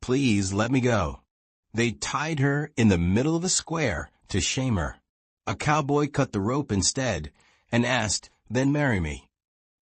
Please let me go. They tied her in the middle of a square to shame her. A cowboy cut the rope instead and asked, "Then marry me."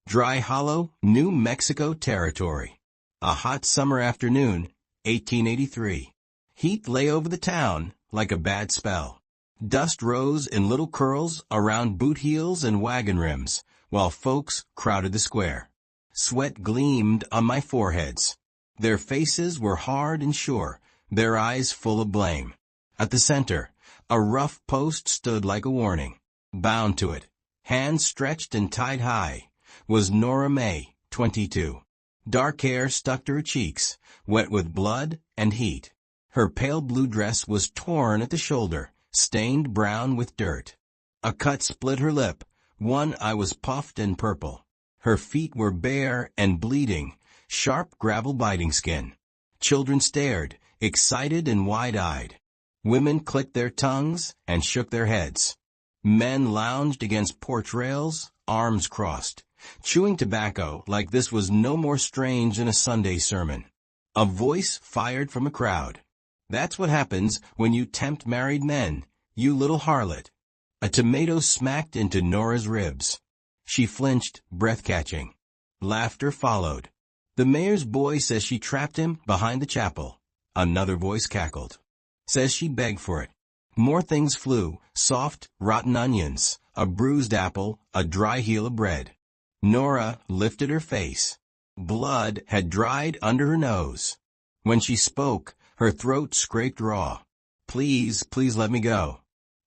Dry Hollow, New Mexico Territory. A hot summer afternoon, 1883. Heat lay over the town like a bad spell. Dust rose in little curls around boot heels and wagon rims, while folks crowded the square. Sweat gleamed on my foreheads. Their faces were hard and sure, their eyes full of blame. At the center, a rough post stood like a warning. Bound to it, hands stretched and tied high, was Nora May, 22. Dark hair stuck to her cheeks, wet with blood and heat. Her pale blue dress was torn at the shoulder, stained brown with dirt. A cut split her lip, one eye was puffed and purple. Her feet were bare and bleeding, sharp gravel biting skin. Children stared, excited and wide-eyed. Women clicked their tongues and shook their heads. Men lounged against porch rails, arms crossed, chewing tobacco like this was no more strange than a Sunday sermon. A voice fired from a crowd. "That's what happens when you tempt married men, you little harlot." A tomato smacked into Nora's ribs. She flinched, breath-catching. Laughter followed. "The mayor's boy says she trapped him behind the chapel." Another voice cackled. "Says she begged for it." More things flew, soft, rotten onions, a bruised apple, a dry heel of bread. Nora lifted her face. Blood had dried under her nose. When she spoke, her throat scraped raw. "Please, please let me go."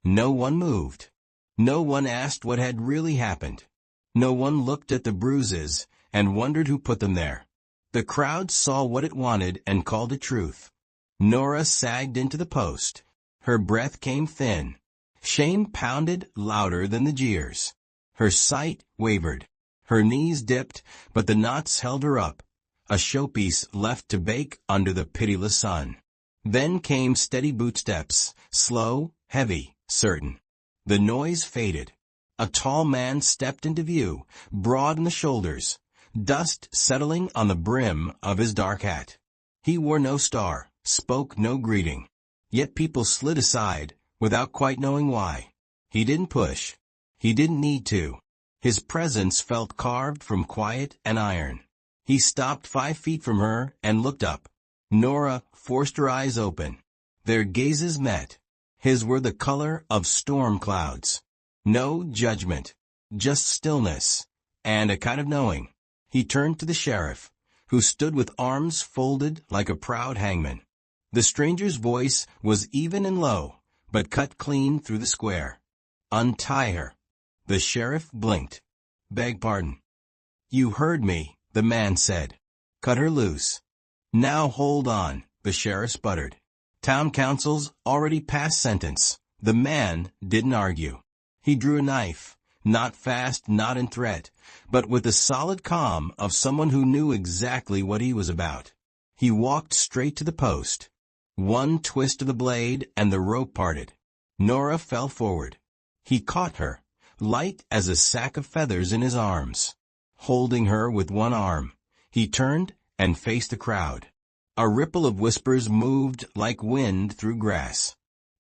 No one moved. No one asked what had really happened. No one looked at the bruises and wondered who put them there. The crowd saw what it wanted and called it truth. Nora sagged into the post. Her breath came thin. Shame pounded louder than the jeers. Her sight wavered. Her knees dipped, but the knots held her up, a showpiece left to bake under the pitiless sun. Then came steady bootsteps, slow, heavy, certain. The noise faded. A tall man stepped into view, broad in the shoulders, dust settling on the brim of his dark hat. He wore no star, spoke no greeting. Yet people slid aside, without quite knowing why. He didn't push. He didn't need to. His presence felt carved from quiet and iron. He stopped 5 feet from her and looked up. Nora forced her eyes open. Their gazes met. His were the color of storm clouds. No judgment, just stillness, and a kind of knowing. He turned to the sheriff, who stood with arms folded like a proud hangman. The stranger's voice was even and low, but cut clean through the square. "Untie her." The sheriff blinked. "Beg pardon." "You heard me," the man said. "Cut her loose." "Now hold on," the sheriff sputtered. Town council's already passed sentence. The man didn't argue. He drew a knife, not fast, not in threat, but with the solid calm of someone who knew exactly what he was about. He walked straight to the post. One twist of the blade and the rope parted. Nora fell forward. He caught her, light as a sack of feathers in his arms. Holding her with one arm, he turned and faced the crowd. A ripple of whispers moved like wind through grass.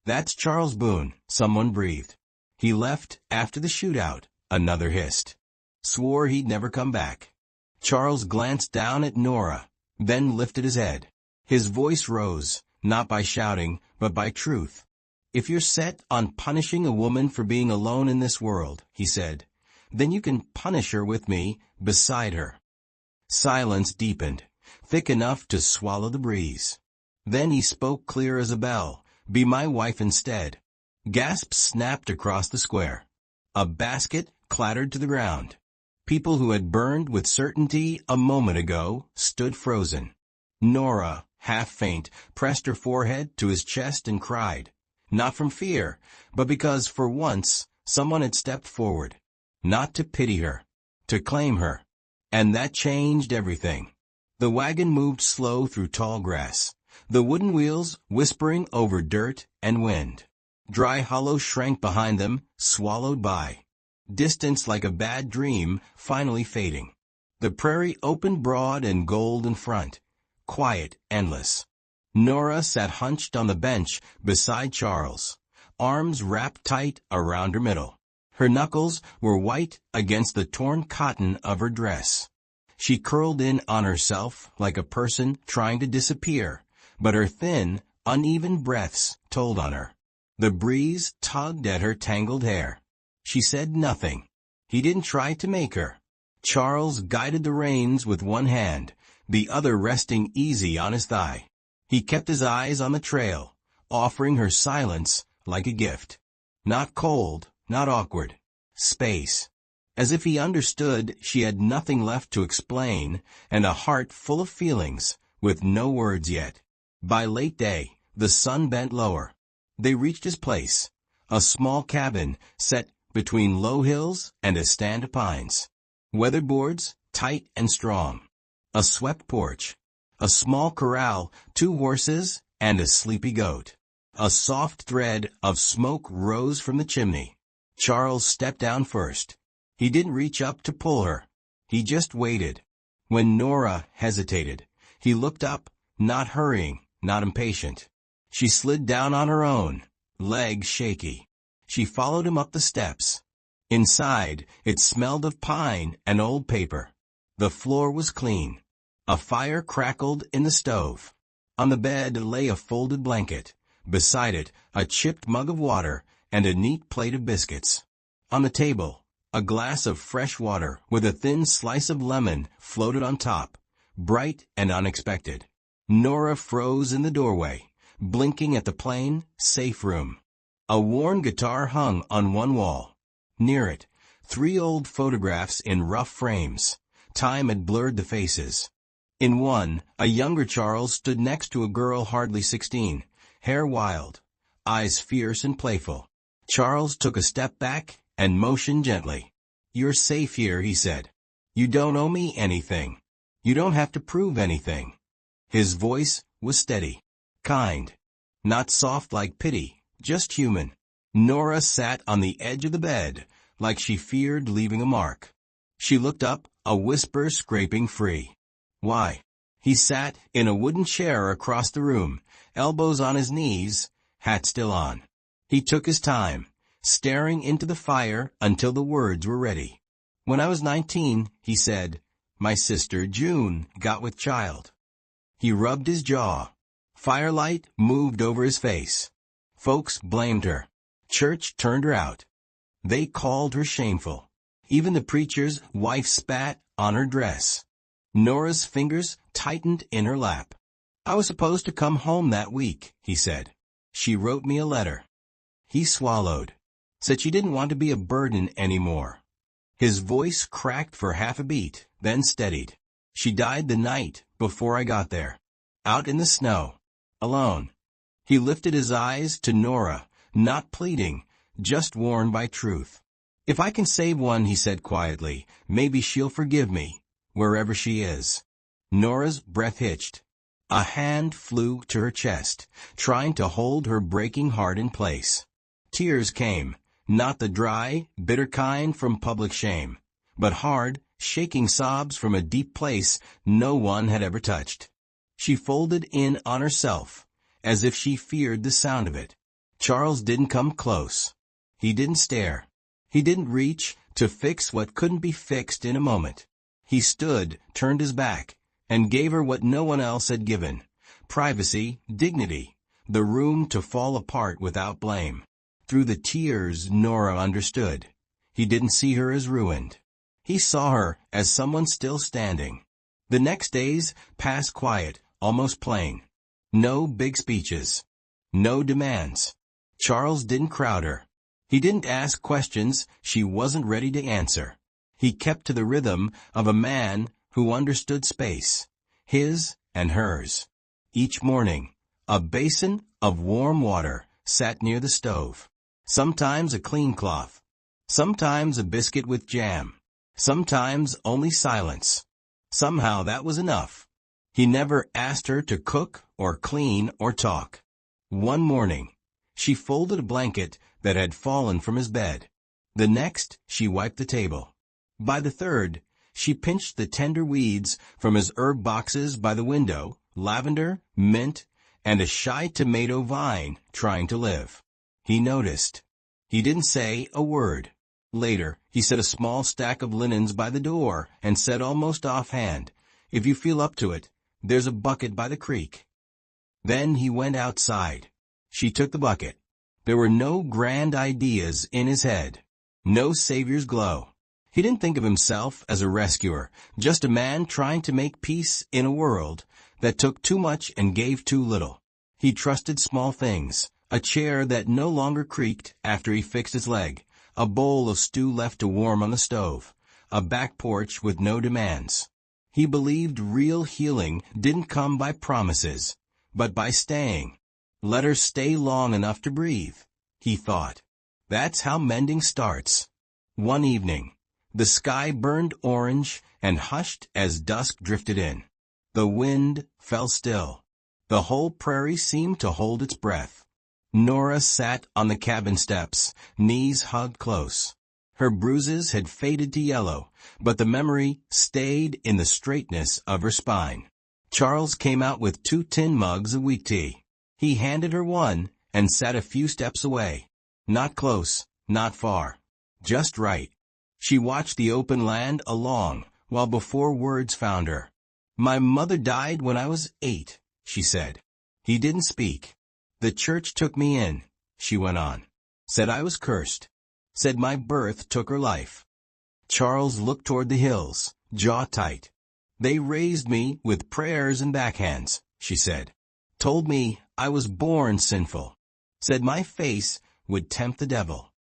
"That's Charles Boone," someone breathed. "He left after the shootout," another hissed. "Swore he'd never come back." Charles glanced down at Nora, then lifted his head. His voice rose, not by shouting, but by truth. "If you're set on punishing a woman for being alone in this world," he said, "then you can punish her with me beside her." Silence deepened, thick enough to swallow the breeze. Then he spoke clear as a bell, "Be my wife instead." Gasps snapped across the square. A basket clattered to the ground. People who had burned with certainty a moment ago stood frozen. Nora, half faint, pressed her forehead to his chest and cried, not from fear, but because for once someone had stepped forward, not to pity her, to claim her. And that changed everything. The wagon moved slow through tall grass, the wooden wheels whispering over dirt and wind. Dry Hollow shrank behind them, swallowed by. Distance like a bad dream, finally fading. The prairie opened broad and gold in front, quiet, endless. Nora sat hunched on the bench beside Charles, arms wrapped tight around her middle. Her knuckles were white against the torn cotton of her dress. She curled in on herself like a person trying to disappear, but her thin, uneven breaths told on her. The breeze tugged at her tangled hair. She said nothing. He didn't try to make her. Charles guided the reins with one hand, the other resting easy on his thigh. He kept his eyes on the trail, offering her silence like a gift. Not cold, not awkward. Space. As if he understood she had nothing left to explain, and a heart full of feelings, with no words yet. By late day, the sun bent lower. They reached his place, a small cabin set between low hills and a stand of pines. Weatherboards, tight and strong. A swept porch. A small corral, 2 horses, and a sleepy goat. A soft thread of smoke rose from the chimney. Charles stepped down first. He didn't reach up to pull her. He just waited. When Nora hesitated, he looked up, not hurrying, not impatient. She slid down on her own, legs shaky. She followed him up the steps. Inside, it smelled of pine and old paper. The floor was clean. A fire crackled in the stove. On the bed lay a folded blanket. Beside it, a chipped mug of water and a neat plate of biscuits. On the table, a glass of fresh water with a thin slice of lemon floated on top, bright and unexpected. Nora froze in the doorway, blinking at the plain, safe room. A worn guitar hung on one wall. Near it, 3 old photographs in rough frames. Time had blurred the faces. In one, a younger Charles stood next to a girl hardly 16, hair wild, eyes fierce and playful. Charles took a step back and motioned gently. "You're safe here," he said. "You don't owe me anything. You don't have to prove anything." His voice was steady, kind, not soft like pity, just human. Nora sat on the edge of the bed, like she feared leaving a mark. She looked up, a whisper scraping free. "Why?" He sat in a wooden chair across the room, elbows on his knees, hat still on. He took his time, staring into the fire until the words were ready. "When I was 19, he said, my sister June got with child." He rubbed his jaw. Firelight moved over his face. Folks blamed her. Church turned her out. They called her shameful. Even the preacher's wife spat on her dress. Nora's fingers tightened in her lap. "I was supposed to come home that week," he said. "She wrote me a letter." He swallowed. Said she didn't want to be a burden anymore. His voice cracked for half a beat, then steadied. "She died the night before I got there. Out in the snow. Alone." He lifted his eyes to Nora, not pleading, just worn by truth. "If I can save one," he said quietly, "maybe she'll forgive me, wherever she is." Nora's breath hitched. A hand flew to her chest, trying to hold her breaking heart in place. Tears came, not the dry, bitter kind from public shame, but hard, shaking sobs from a deep place no one had ever touched. She folded in on herself, as if she feared the sound of it. Charles didn't come close. He didn't stare. He didn't reach to fix what couldn't be fixed in a moment. He stood, turned his back, and gave her what no one else had given: privacy, dignity, the room to fall apart without blame. Through the tears, Nora understood. He didn't see her as ruined. He saw her as someone still standing. The next days passed quiet, almost plain. No big speeches. No demands. Charles didn't crowd her. He didn't ask questions she wasn't ready to answer. He kept to the rhythm of a man who understood space, his and hers. Each morning, a basin of warm water sat near the stove. Sometimes a clean cloth. Sometimes a biscuit with jam. Sometimes only silence. Somehow that was enough. He never asked her to cook or clean or talk. One morning, she folded a blanket that had fallen from his bed. The next, she wiped the table. By the third, she pinched the tender weeds from his herb boxes by the window, lavender, mint, and a shy tomato vine trying to live. He noticed. He didn't say a word. Later, he set a small stack of linens by the door and said almost offhand, "If you feel up to it, there's a bucket by the creek." Then he went outside. She took the bucket. There were no grand ideas in his head. No savior's glow. He didn't think of himself as a rescuer, just a man trying to make peace in a world that took too much and gave too little. He trusted small things, a chair that no longer creaked after he fixed his leg, a bowl of stew left to warm on the stove, a back porch with no demands. He believed real healing didn't come by promises, but by staying. Let her stay long enough to breathe, he thought. That's how mending starts. One evening, the sky burned orange and hushed as dusk drifted in. The wind fell still. The whole prairie seemed to hold its breath. Nora sat on the cabin steps, knees hugged close. Her bruises had faded to yellow, but the memory stayed in the straightness of her spine. Charles came out with 2 tin mugs of weak tea. He handed her one and sat a few steps away. Not close, not far. Just right. She watched the open land along, while before words found her. "My mother died when I was 8, she said. He didn't speak. The church took me in, she went on. Said I was cursed. Said my birth took her life." Charles looked toward the hills, jaw tight. "They raised me with prayers and backhands," she said. "Told me I was born sinful. Said my face would tempt the devil."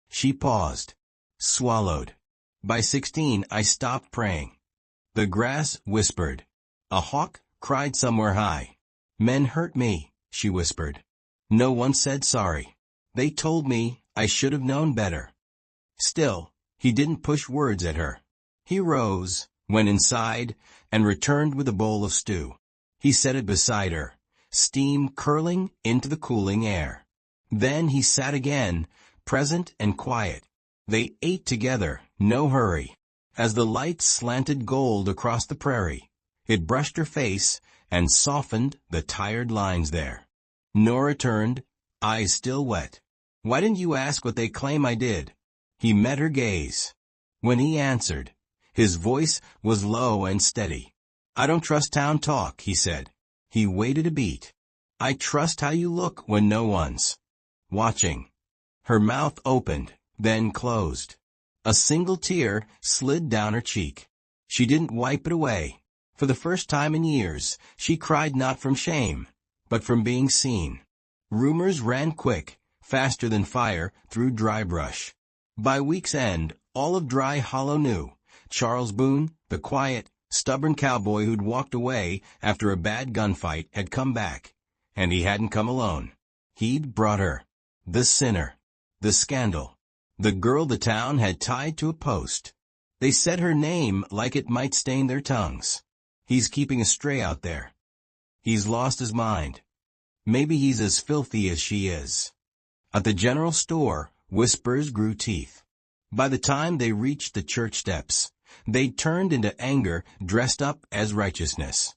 She paused, swallowed. "By 16, I stopped praying." The grass whispered. A hawk cried somewhere high. "Men hurt me," she whispered. "No one said sorry. They told me I should have known better." Still, he didn't push words at her. He rose, went inside, and returned with a bowl of stew. He set it beside her, steam curling into the cooling air. Then he sat again, present and quiet. They ate together, no hurry. As the light slanted gold across the prairie, it brushed her face and softened the tired lines there. Nora turned, eyes still wet. "Why didn't you ask what they claim I did?" He met her gaze. When he answered, his voice was low and steady. "I don't trust town talk," he said. He waited a beat. "I trust how you look when no one's watching." Her mouth opened, then closed. A single tear slid down her cheek. She didn't wipe it away. For the first time in years, she cried not from shame, but from being seen. Rumors ran quick, faster than fire, through dry brush. By week's end, all of Dry Hollow knew. Charles Boone, the quiet, stubborn cowboy who'd walked away after a bad gunfight, had come back. And he hadn't come alone. He'd brought her. The sinner. The scandal. The girl the town had tied to a post. They said her name like it might stain their tongues. "He's keeping a stray out there. He's lost his mind. Maybe he's as filthy as she is." At the general store, whispers grew teeth. By the time they reached the church steps, they turned into anger dressed up as righteousness.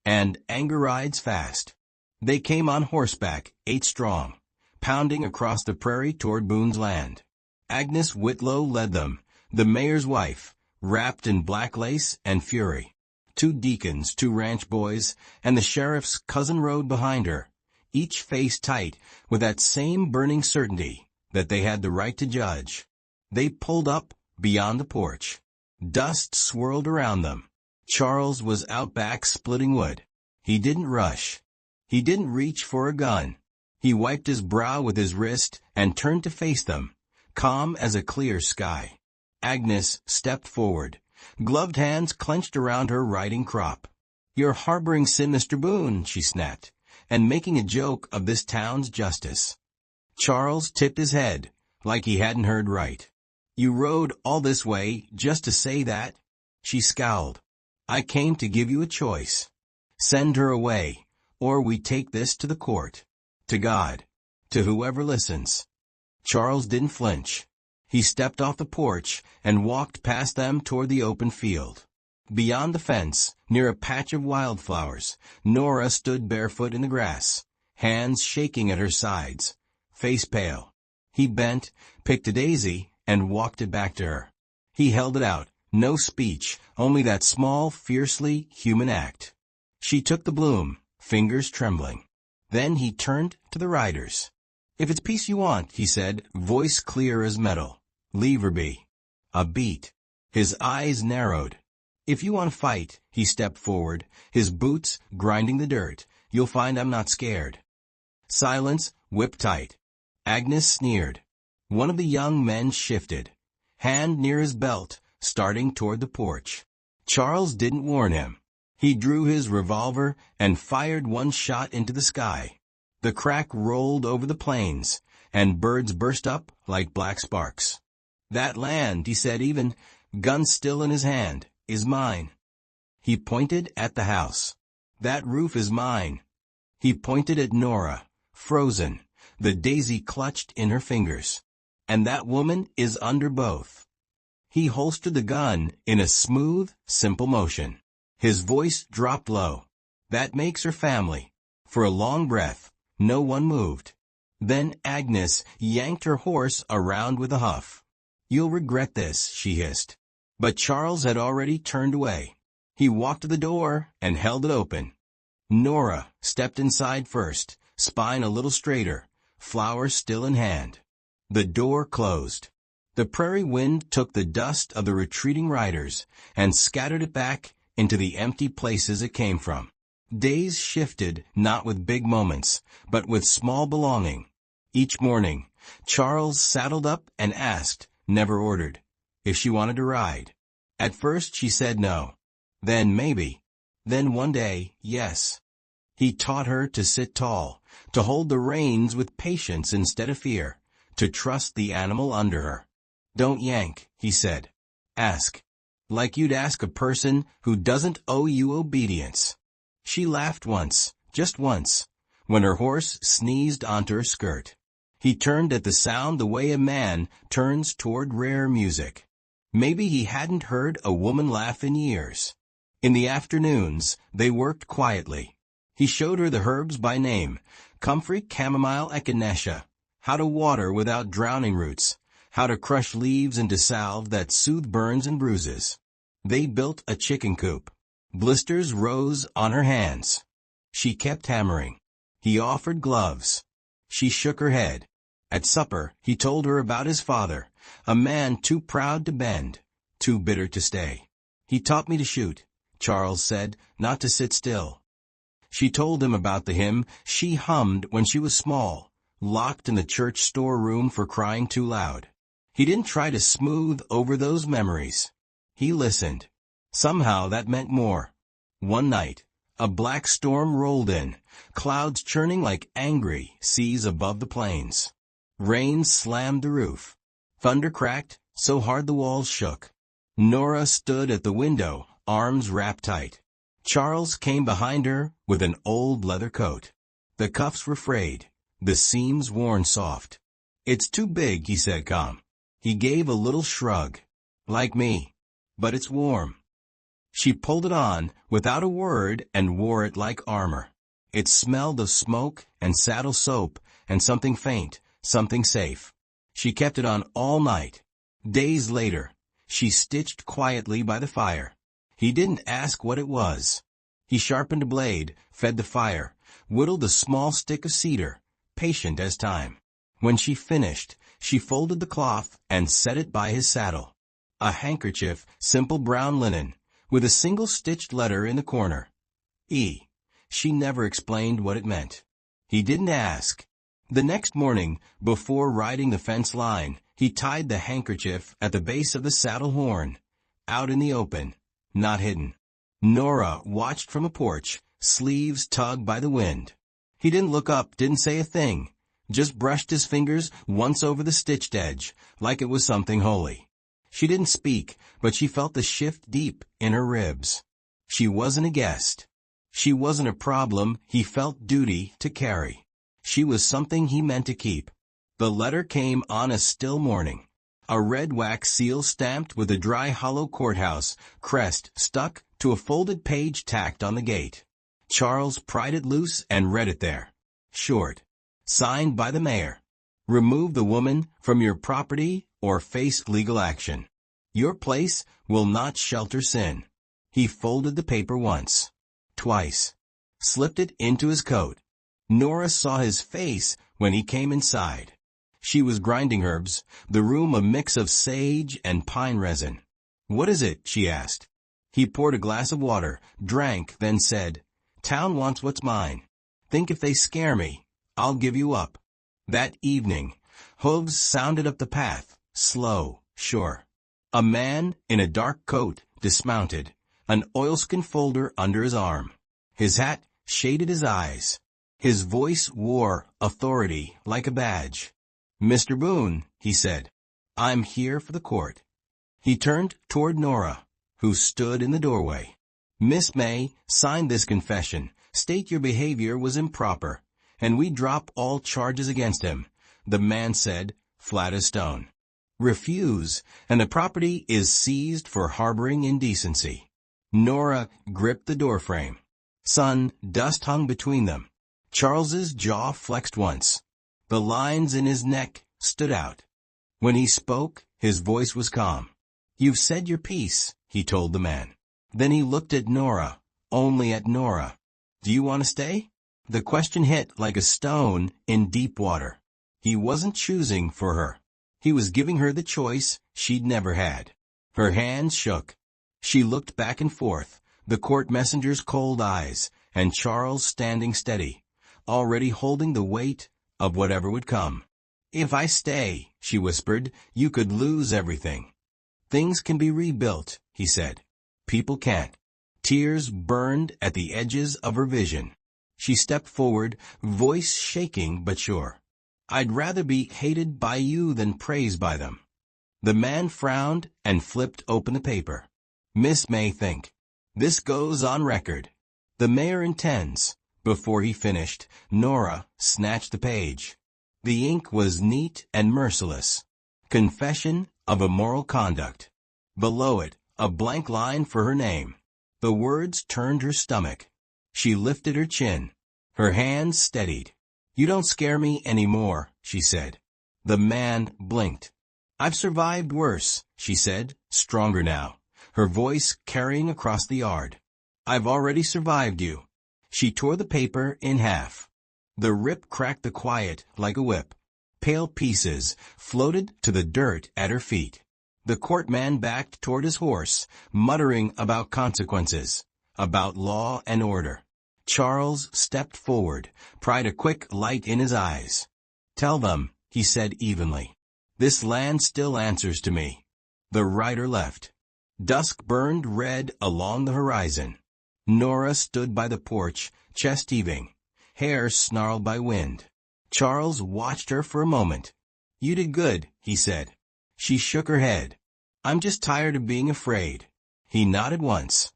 And anger rides fast. They came on horseback, 8 strong, pounding across the prairie toward Boone's land. Agnes Whitlow led them, the mayor's wife, wrapped in black lace and fury. 2 deacons, 2 ranch boys, and the sheriff's cousin rode behind her, each face tight with that same burning certainty that they had the right to judge. They pulled up beyond the porch. Dust swirled around them. Charles was out back splitting wood. He didn't rush. He didn't reach for a gun. He wiped his brow with his wrist and turned to face them, calm as a clear sky. Agnes stepped forward, gloved hands clenched around her riding crop. "You're harboring sin, Mr. Boone," she snapped, "and making a joke of this town's justice." Charles tipped his head, like he hadn't heard right. "You rode all this way just to say that?" She scowled. "I came to give you a choice. Send her away, or we take this to the court, to God, to whoever listens." Charles didn't flinch. He stepped off the porch and walked past them toward the open field. Beyond the fence, near a patch of wildflowers, Nora stood barefoot in the grass, hands shaking at her sides, face pale. He bent, picked a daisy, and walked it back to her. He held it out, no speech, only that small, fiercely human act. She took the bloom, fingers trembling. Then he turned to the riders. "If it's peace you want," he said, voice clear as metal, "leave her be." A beat. His eyes narrowed. "If you want to fight," he stepped forward, his boots grinding the dirt, "you'll find I'm not scared." Silence, whip tight. Agnes sneered. One of the young men shifted, hand near his belt, starting toward the porch. Charles didn't warn him. He drew his revolver and fired one shot into the sky. The crack rolled over the plains, and birds burst up like black sparks. "That land," he said even, gun still in his hand, "is mine." He pointed at the house. "That roof is mine." He pointed at Nora, frozen, the daisy clutched in her fingers. "And that woman is under both." He holstered the gun in a smooth, simple motion. His voice dropped low. "That makes her family." For a long breath, no one moved. Then Agnes yanked her horse around with a huff. "You'll regret this," she hissed. But Charles had already turned away. He walked to the door and held it open. Nora stepped inside first, spine a little straighter, flower still in hand. The door closed. The prairie wind took the dust of the retreating riders and scattered it back into the empty places it came from. Days shifted not with big moments, but with small belonging. Each morning, Charles saddled up and asked, never ordered, if she wanted to ride. At first she said no. Then maybe. Then one day, yes. He taught her to sit tall, to hold the reins with patience instead of fear, to trust the animal under her. "Don't yank," he said. "Ask. Like you'd ask a person who doesn't owe you obedience." She laughed once, just once, when her horse sneezed onto her skirt. He turned at the sound the way a man turns toward rare music. Maybe he hadn't heard a woman laugh in years. In the afternoons, they worked quietly. He showed her the herbs by name, comfrey, chamomile, echinacea, how to water without drowning roots, how to crush leaves into salve that soothe burns and bruises. They built a chicken coop. Blisters rose on her hands. She kept hammering. He offered gloves. She shook her head. At supper, he told her about his father, a man too proud to bend, too bitter to stay. "He taught me to shoot," Charles said, "not to sit still." She told him about the hymn she hummed when she was small, locked in the church storeroom for crying too loud. He didn't try to smooth over those memories. He listened. Somehow that meant more. One night, a black storm rolled in, clouds churning like angry seas above the plains. Rain slammed the roof. Thunder cracked so hard the walls shook. Nora stood at the window, arms wrapped tight. Charles came behind her with an old leather coat. The cuffs were frayed, the seams worn soft. "It's too big," he said calm. He gave a little shrug. "Like me. But it's warm." She pulled it on without a word and wore it like armor. It smelled of smoke and saddle soap and something faint, something safe. She kept it on all night. Days later, she stitched quietly by the fire. He didn't ask what it was. He sharpened a blade, fed the fire, whittled a small stick of cedar, patient as time. When she finished, she folded the cloth and set it by his saddle. A handkerchief, simple brown linen, with a single stitched letter in the corner. E. She never explained what it meant. He didn't ask. The next morning, before riding the fence line, he tied the handkerchief at the base of the saddle horn, out in the open, not hidden. Nora watched from a porch, sleeves tugged by the wind. He didn't look up, didn't say a thing, just brushed his fingers once over the stitched edge, like it was something holy. She didn't speak, but she felt the shift deep in her ribs. She wasn't a guest. She wasn't a problem he felt duty to carry. She was something he meant to keep. The letter came on a still morning. A red wax seal stamped with a dry hollow courthouse crest stuck to a folded page tacked on the gate. Charles pried it loose and read it there. Short. Signed by the mayor. Remove the woman from your property or face legal action. Your place will not shelter sin. He folded the paper once. Twice. Slipped it into his coat. Nora saw his face when he came inside. She was grinding herbs, the room a mix of sage and pine resin. "What is it?" she asked. He poured a glass of water, drank, then said, "Town wants what's mine. Think if they scare me, I'll give you up." That evening, hooves sounded up the path, slow, sure. A man in a dark coat dismounted, an oilskin folder under his arm. His hat shaded his eyes. His voice wore authority like a badge. "Mr. Boone," he said, "I'm here for the court." He turned toward Nora, who stood in the doorway. "Miss May, sign this confession, state your behavior was improper, and we drop all charges against him," the man said, flat as stone. "Refuse, and the property is seized for harboring indecency." Nora gripped the doorframe. Sun dust hung between them. Charles's jaw flexed once. The lines in his neck stood out. When he spoke, his voice was calm. "You've said your piece," he told the man. Then he looked at Nora, only at Nora. "Do you want to stay?" The question hit like a stone in deep water. He wasn't choosing for her. He was giving her the choice she'd never had. Her hands shook. She looked back and forth, the court messenger's cold eyes, and Charles standing steady, already holding the weight of whatever would come. "If I stay," she whispered, "you could lose everything." "Things can be rebuilt," he said. "People can't." Tears burned at the edges of her vision. She stepped forward, voice shaking but sure. "I'd rather be hated by you than praised by them." The man frowned and flipped open the paper. "Miss May think. This goes on record. The mayor intends." Before he finished, Nora snatched the page. The ink was neat and merciless. Confession of immoral conduct. Below it, a blank line for her name. The words turned her stomach. She lifted her chin. Her hands steadied. "You don't scare me anymore," she said. The man blinked. "I've survived worse," she said, stronger now, her voice carrying across the yard. "I've already survived you." She tore the paper in half. The rip cracked the quiet like a whip. Pale pieces floated to the dirt at her feet. The courtman backed toward his horse, muttering about consequences, about law and order. Charles stepped forward, pried a quick light in his eyes. "Tell them," he said evenly. "This land still answers to me." The rider left. Dusk burned red along the horizon. Nora stood by the porch, chest heaving, hair snarled by wind. Charles watched her for a moment. "You did good," he said. She shook her head. "I'm just tired of being afraid." He nodded once.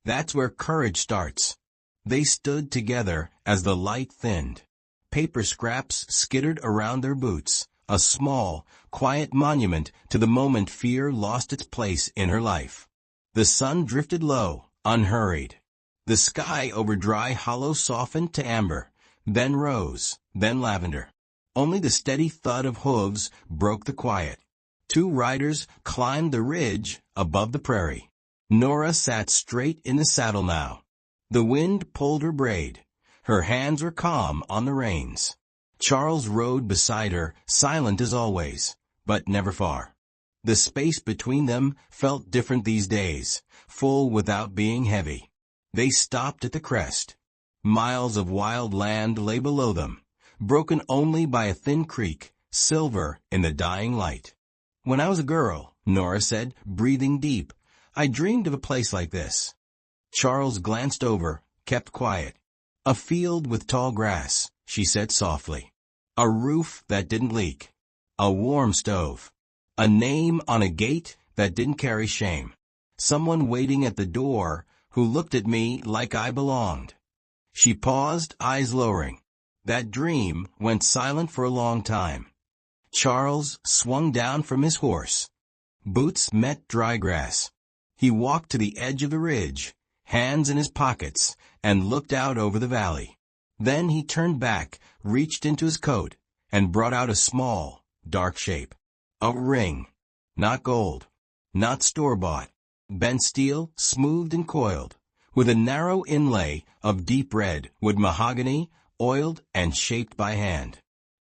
"That's where courage starts." They stood together as the light thinned. Paper scraps skittered around their boots, a small, quiet monument to the moment fear lost its place in her life. The sun drifted low, unhurried. The sky over Dry Hollow softened to amber, then rose, then lavender. Only the steady thud of hooves broke the quiet. Two riders climbed the ridge above the prairie. Nora sat straight in the saddle now. The wind pulled her braid. Her hands were calm on the reins. Charles rode beside her, silent as always, but never far. The space between them felt different these days, full without being heavy. They stopped at the crest. Miles of wild land lay below them, broken only by a thin creek, silver in the dying light. "When I was a girl," Nora said, breathing deep, "I dreamed of a place like this." Charles glanced over, kept quiet. "A field with tall grass," she said softly. "A roof that didn't leak. A warm stove. A name on a gate that didn't carry shame. Someone waiting at the door who looked at me like I belonged." She paused, eyes lowering. That dream went silent for a long time. Charles swung down from his horse. Boots met dry grass. He walked to the edge of the ridge, hands in his pockets, and looked out over the valley. Then he turned back, reached into his coat, and brought out a small, dark shape. A ring. Not gold. Not store-bought. Bent steel, smoothed and coiled, with a narrow inlay of deep red wood mahogany, oiled and shaped by hand.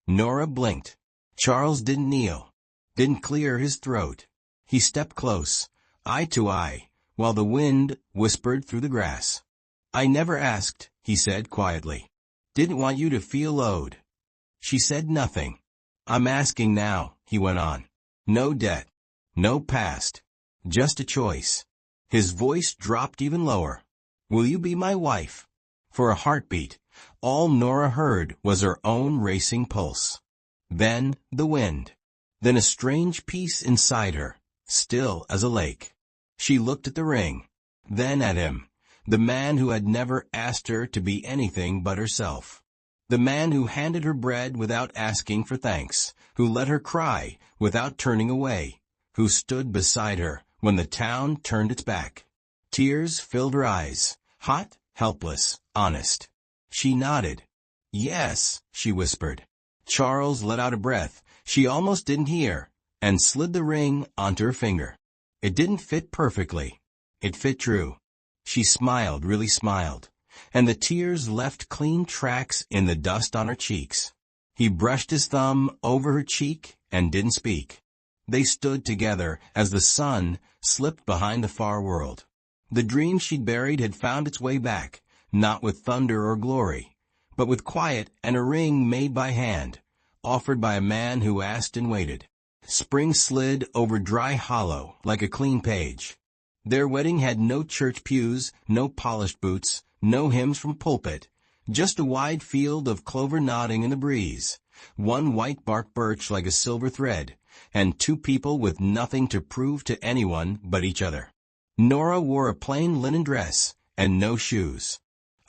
Nora blinked. Charles didn't kneel, didn't clear his throat. He stepped close, eye to eye, while the wind whispered through the grass. "I never asked," he said quietly. "Didn't want you to feel owed." She said nothing. "I'm asking now," he went on. "No debt. No past. Just a choice." His voice dropped even lower. "Will you be my wife?" For a heartbeat, all Nora heard was her own racing pulse. Then the wind. Then a strange peace inside her, still as a lake. She looked at the ring, then at him, the man who had never asked her to be anything but herself. The man who handed her bread without asking for thanks, who let her cry without turning away, who stood beside her when the town turned its back. Tears filled her eyes, hot, helpless, honest. She nodded. "Yes," she whispered. Charles let out a breath she almost didn't hear, and slid the ring onto her finger. It didn't fit perfectly. It fit true. She smiled, really smiled, and the tears left clean tracks in the dust on her cheeks. He brushed his thumb over her cheek and didn't speak. They stood together as the sun slipped behind the far world. The dream she'd buried had found its way back, not with thunder or glory, but with quiet and a ring made by hand, offered by a man who asked and waited. Spring slid over dry hollow like a clean page. Their wedding had no church pews, no polished boots, no hymns from pulpit, just a wide field of clover nodding in the breeze, one white bark birch like a silver thread, and two people with nothing to prove to anyone but each other. Nora wore a plain linen dress and no shoes.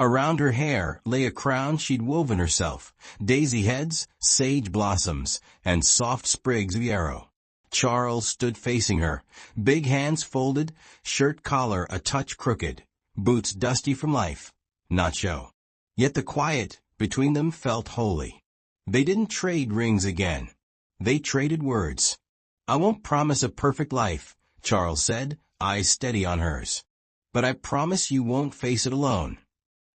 Around her hair lay a crown she'd woven herself, daisy heads, sage blossoms, and soft sprigs of yarrow. Charles stood facing her, big hands folded, shirt collar a touch crooked, boots dusty from life, not show. Yet the quiet between them felt holy. They didn't trade rings again. They traded words. "I won't promise a perfect life," Charles said, eyes steady on hers. "But I promise you won't face it alone."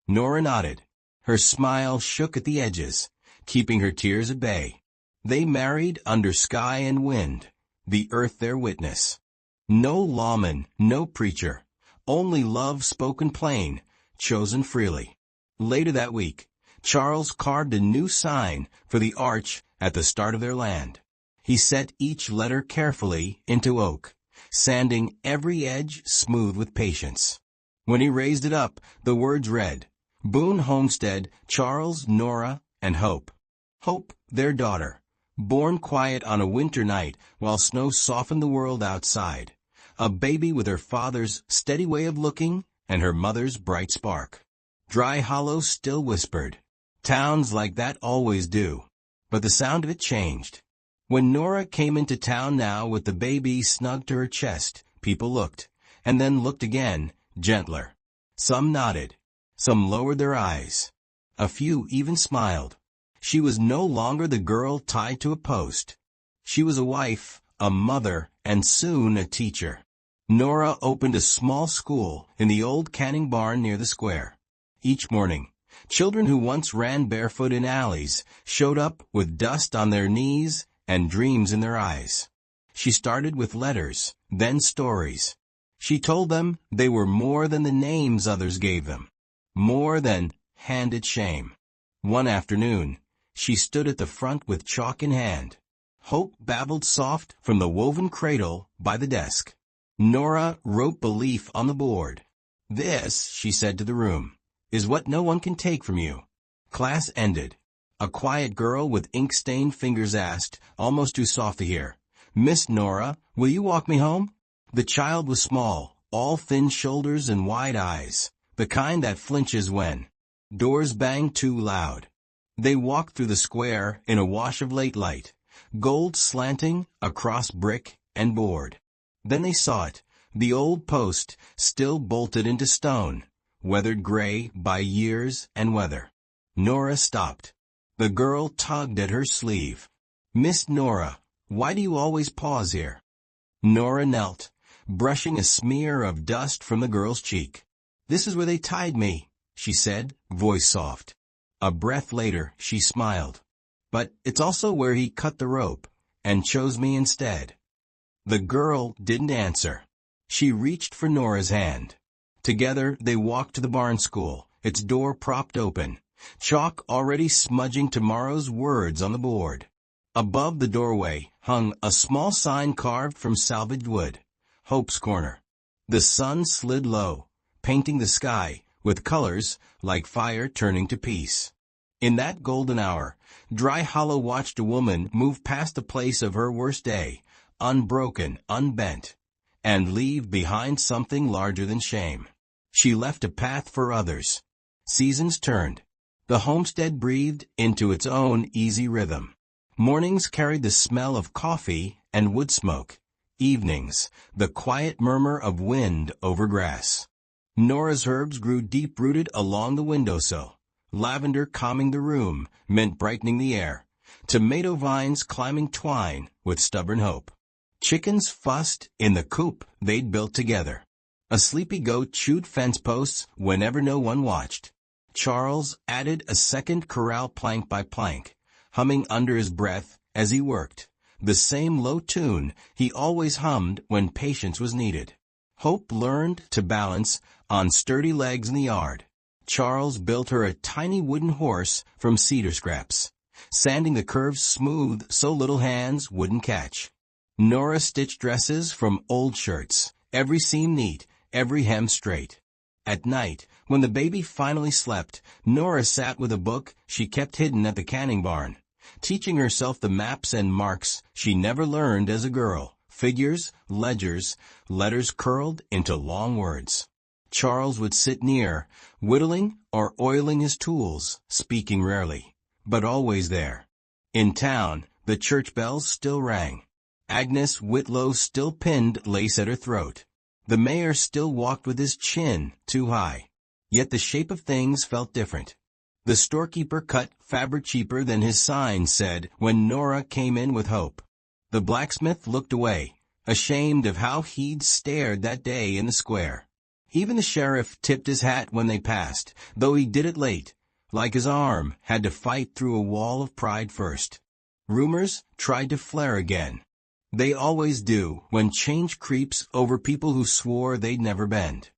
Nora nodded. Her smile shook at the edges, keeping her tears at bay. They married under sky and wind, the earth their witness. No lawman, no preacher, only love spoken plain, chosen freely. Later that week, Charles carved a new sign for the arch at the start of their land. He set each letter carefully into oak, sanding every edge smooth with patience. When he raised it up, the words read, "Boone Homestead, Charles, Nora, and Hope." Hope, their daughter, born quiet on a winter night while snow softened the world outside. A baby with her father's steady way of looking and her mother's bright spark. Dry Hollow still whispered. Towns like that always do. But the sound of it changed. When Nora came into town now with the baby snug to her chest, people looked, and then looked again, gentler. Some nodded. Some lowered their eyes. A few even smiled. She was no longer the girl tied to a post. She was a wife, a mother, and soon a teacher. Nora opened a small school in the old canning barn near the square. Each morning, children who once ran barefoot in alleys showed up with dust on their knees and dreams in their eyes. She started with letters, then stories. She told them they were more than the names others gave them, more than handed shame. One afternoon, she stood at the front with chalk in hand. Hope babbled soft from the woven cradle by the desk. Nora wrote belief on the board. "This," she said to the room, "is what no one can take from you." Class ended. A quiet girl with ink-stained fingers asked, almost too soft to hear, "Miss Nora, will you walk me home?" The child was small, all thin shoulders and wide eyes, the kind that flinches when doors bang too loud. They walked through the square in a wash of late light, gold slanting across brick and board. Then they saw it, the old post still bolted into stone, weathered gray by years and weather. Nora stopped. The girl tugged at her sleeve. "Miss Nora, why do you always pause here?" Nora knelt, brushing a smear of dust from the girl's cheek. "This is where they tied me," she said, voice soft. A breath later, she smiled. "But it's also where he cut the rope, and chose me instead." The girl didn't answer. She reached for Nora's hand. Together they walked to the barn school, its door propped open, chalk already smudging tomorrow's words on the board. Above the doorway hung a small sign carved from salvaged wood, Hope's Corner. The sun slid low, painting the sky with colors like fire turning to peace. In that golden hour, Dry Hollow watched a woman move past the place of her worst day, unbroken, unbent, and leave behind something larger than shame. She left a path for others. Seasons turned. The homestead breathed into its own easy rhythm. Mornings carried the smell of coffee and wood smoke. Evenings, the quiet murmur of wind over grass. Nora's herbs grew deep-rooted along the windowsill. Lavender calming the room, mint brightening the air. Tomato vines climbing twine with stubborn hope. Chickens fussed in the coop they'd built together. A sleepy goat chewed fence posts whenever no one watched. Charles added a second corral plank by plank, humming under his breath as he worked, the same low tune he always hummed when patience was needed. Hope learned to balance on sturdy legs in the yard. Charles built her a tiny wooden horse from cedar scraps, sanding the curves smooth so little hands wouldn't catch. Nora stitched dresses from old shirts, every seam neat, every hem straight. At night, when the baby finally slept, Nora sat with a book she kept hidden at the canning barn, teaching herself the maps and marks she never learned as a girl, figures, ledgers, letters curled into long words. Charles would sit near, whittling or oiling his tools, speaking rarely, but always there. In town, the church bells still rang. Agnes Whitlow still pinned lace at her throat. The mayor still walked with his chin too high. Yet the shape of things felt different. The storekeeper cut fabric cheaper than his sign said when Nora came in with Hope. The blacksmith looked away, ashamed of how he'd stared that day in the square. Even the sheriff tipped his hat when they passed, though he did it late, like his arm had to fight through a wall of pride first. Rumors tried to flare again. They always do when change creeps over people who swore they'd never bend.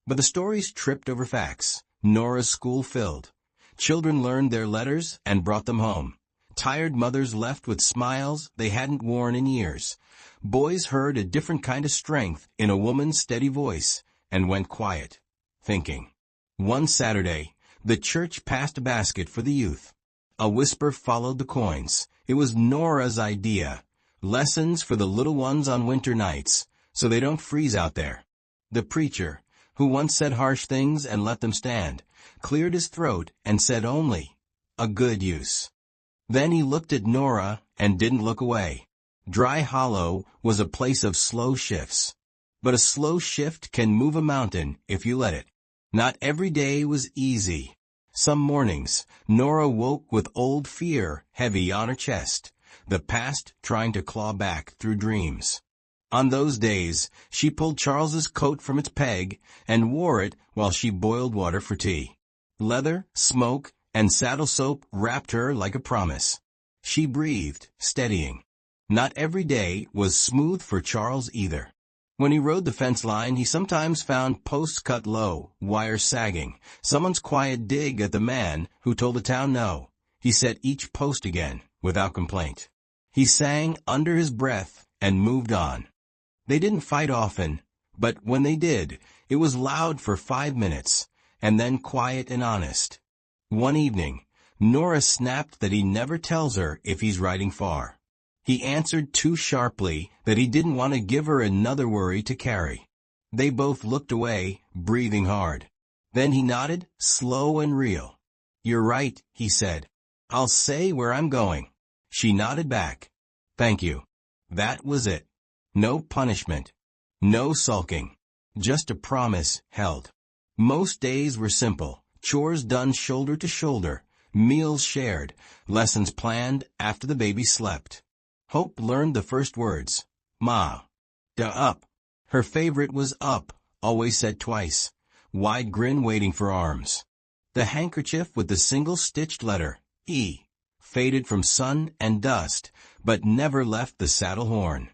But the stories tripped over facts. Nora's school filled. Children learned their letters and brought them home. Tired mothers left with smiles they hadn't worn in years. Boys heard a different kind of strength in a woman's steady voice and went quiet, thinking. One Saturday, the church passed a basket for the youth. A whisper followed the coins. It was Nora's idea. Lessons for the little ones on winter nights, so they don't freeze out there. The preacher, who once said harsh things and let them stand, cleared his throat and said only, "A good use." Then he looked at Nora and didn't look away. Dry Hollow was a place of slow shifts. But a slow shift can move a mountain if you let it. Not every day was easy. Some mornings, Nora woke with old fear heavy on her chest, the past trying to claw back through dreams. On those days, she pulled Charles's coat from its peg and wore it while she boiled water for tea. Leather, smoke, and saddle soap wrapped her like a promise. She breathed, steadying. Not every day was smooth for Charles either. When he rode the fence line, he sometimes found posts cut low, wires sagging, someone's quiet dig at the man who told the town no. He set each post again, without complaint. He sang under his breath and moved on. They didn't fight often, but when they did, it was loud for 5 minutes, and then quiet and honest. One evening, Nora snapped that he never tells her if he's riding far. He answered too sharply that he didn't want to give her another worry to carry. They both looked away, breathing hard. Then he nodded, slow and real. "You're right," he said. "I'll say where I'm going." She nodded back. Thank you. That was it. No punishment. No sulking. Just a promise held. Most days were simple, chores done shoulder to shoulder, meals shared, lessons planned after the baby slept. Hope learned the first words. Ma. Da up. Her favorite was up, always said twice. Wide grin waiting for arms. The handkerchief with the single-stitched letter, E, faded from sun and dust, but never left the saddle horn.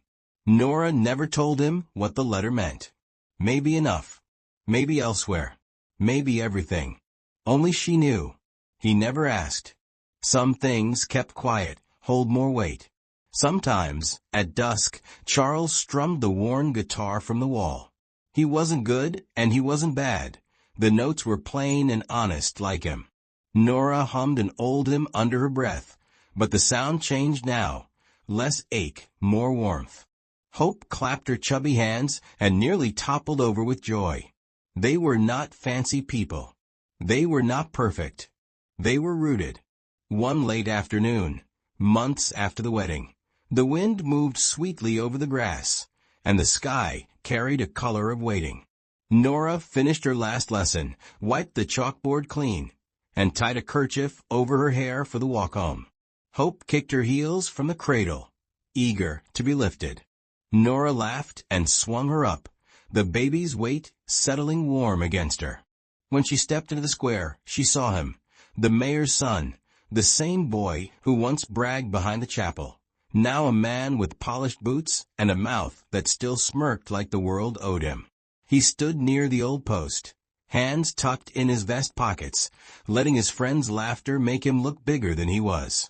Nora never told him what the letter meant. Maybe enough. Maybe elsewhere. Maybe everything. Only she knew. He never asked. Some things kept quiet, hold more weight. Sometimes, at dusk, Charles strummed the worn guitar from the wall. He wasn't good, and he wasn't bad. The notes were plain and honest like him. Nora hummed an old hymn under her breath, but the sound changed now. Less ache, more warmth. Hope clapped her chubby hands and nearly toppled over with joy. They were not fancy people. They were not perfect. They were rooted. One late afternoon, months after the wedding, the wind moved sweetly over the grass, and the sky carried a color of waiting. Nora finished her last lesson, wiped the chalkboard clean, and tied a kerchief over her hair for the walk home. Hope kicked her heels from the cradle, eager to be lifted. Nora laughed and swung her up, the baby's weight settling warm against her. When she stepped into the square, she saw him, the mayor's son, the same boy who once bragged behind the chapel, now a man with polished boots and a mouth that still smirked like the world owed him. He stood near the old post, hands tucked in his vest pockets, letting his friend's laughter make him look bigger than he was.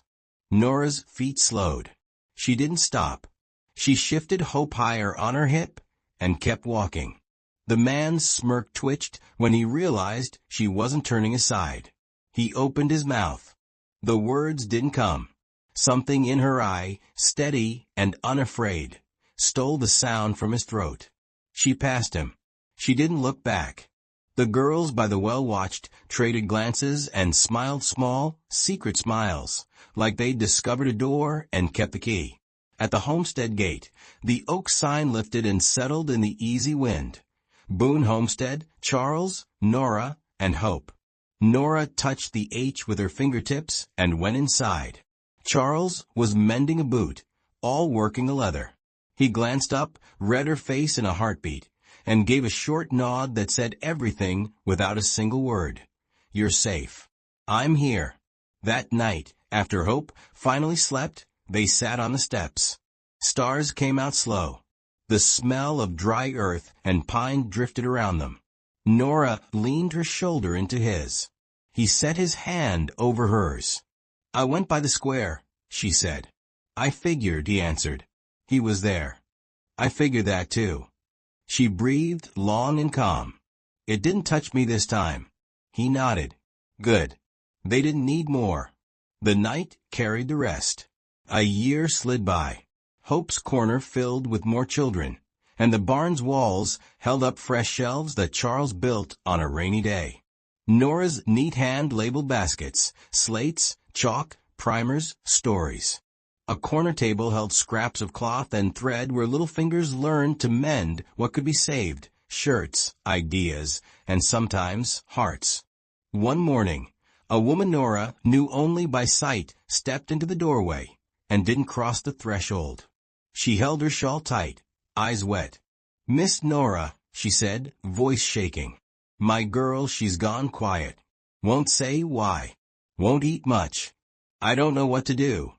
Nora's feet slowed. She didn't stop. She shifted Hope higher on her hip and kept walking. The man's smirk twitched when he realized she wasn't turning aside. He opened his mouth. The words didn't come. Something in her eye, steady and unafraid, stole the sound from his throat. She passed him. She didn't look back. The girls by the well watched, traded glances, and smiled small, secret smiles, like they'd discovered a door and kept the key. At the homestead gate, the oak sign lifted and settled in the easy wind. Boone Homestead, Charles, Nora, and Hope. Nora touched the H with her fingertips and went inside. Charles was mending a boot, all working a leather. He glanced up, read her face in a heartbeat, and gave a short nod that said everything without a single word. You're safe. I'm here. That night, after Hope finally slept, they sat on the steps. Stars came out slow. The smell of dry earth and pine drifted around them. Nora leaned her shoulder into his. He set his hand over hers. I went by the square, she said. I figured, he answered. He was there. I figured that too. She breathed long and calm. It didn't touch me this time. He nodded. Good. They didn't need more. The night carried the rest. A year slid by. Hope's corner filled with more children, and the barn's walls held up fresh shelves that Charles built on a rainy day. Nora's neat hand labeled baskets, slates, chalk, primers, stories. A corner table held scraps of cloth and thread where little fingers learned to mend what could be saved, shirts, ideas, and sometimes hearts. One morning, a woman Nora knew only by sight stepped into the doorway and didn't cross the threshold. She held her shawl tight, eyes wet. Miss Nora, she said, voice shaking. My girl, she's gone quiet. Won't say why. Won't eat much. I don't know what to do.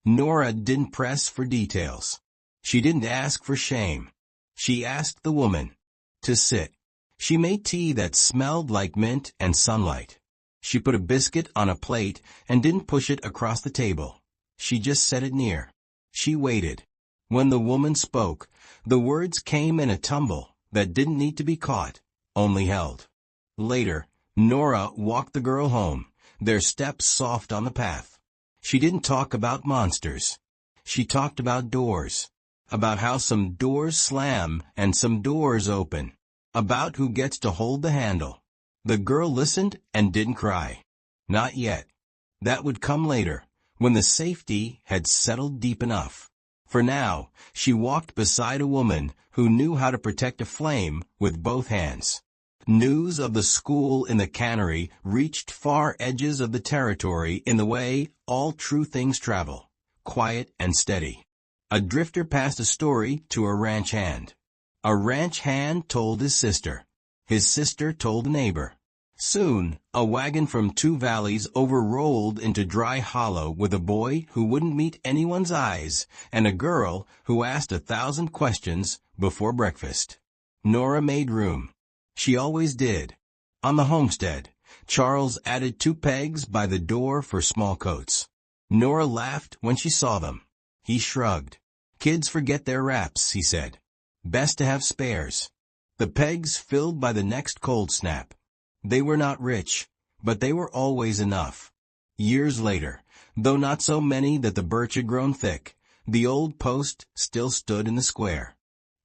Nora didn't press for details. She didn't ask for shame. She asked the woman to sit. She made tea that smelled like mint and sunlight. She put a biscuit on a plate and didn't push it across the table. She just set it near. She waited. When the woman spoke, the words came in a tumble that didn't need to be caught, only held. Later, Nora walked the girl home, their steps soft on the path. She didn't talk about monsters. She talked about doors, about how some doors slam and some doors open, about who gets to hold the handle. The girl listened and didn't cry. Not yet. That would come later, when the safety had settled deep enough. For now, she walked beside a woman who knew how to protect a flame with both hands. News of the school in the cannery reached far edges of the territory in the way all true things travel, quiet and steady. A drifter passed a story to a ranch hand. A ranch hand told his sister. His sister told a neighbor. Soon, a wagon from 2 valleys overrolled into Dry Hollow with a boy who wouldn't meet anyone's eyes and a girl who asked 1,000 questions before breakfast. Nora made room. She always did. On the homestead, Charles added 2 pegs by the door for small coats. Nora laughed when she saw them. He shrugged. Kids forget their wraps, he said. Best to have spares. The pegs filled by the next cold snap. They were not rich, but they were always enough. Years later, though not so many that the birch had grown thick, the old post still stood in the square.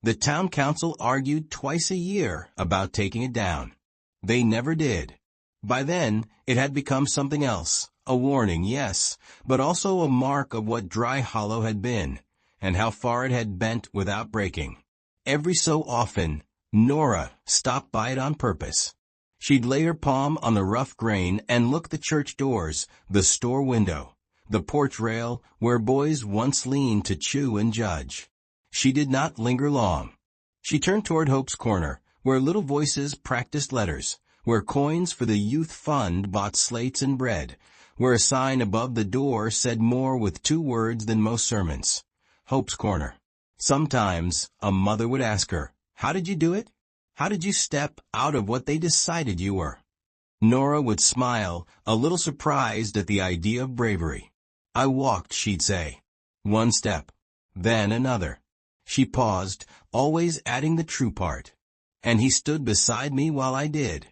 The town council argued twice a year about taking it down. They never did. By then, it had become something else, a warning, yes, but also a mark of what Dry Hollow had been, and how far it had bent without breaking. Every so often, Nora stopped by it on purpose. She'd lay her palm on the rough grain and look the church doors, the store window, the porch rail where boys once leaned to chew and judge. She did not linger long. She turned toward Hope's Corner, where little voices practiced letters, where coins for the youth fund bought slates and bread, where a sign above the door said more with 2 words than most sermons. Hope's Corner. Sometimes a mother would ask her, "How did you do it? How did you step out of what they decided you were?" Nora would smile, a little surprised at the idea of bravery. "I walked," she'd say. 1 step, then another. She paused, always adding the true part. And he stood beside me while I did.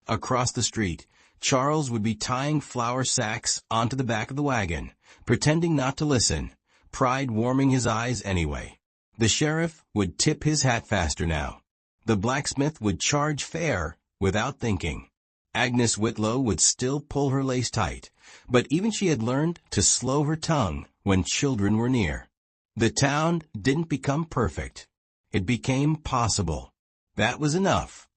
Across the street, Charles would be tying flour sacks onto the back of the wagon, pretending not to listen, pride warming his eyes anyway. The sheriff would tip his hat faster now. The blacksmith would charge fair without thinking. Agnes Whitlow would still pull her lace tight, but even she had learned to slow her tongue when children were near. The town didn't become perfect. It became possible. That was enough.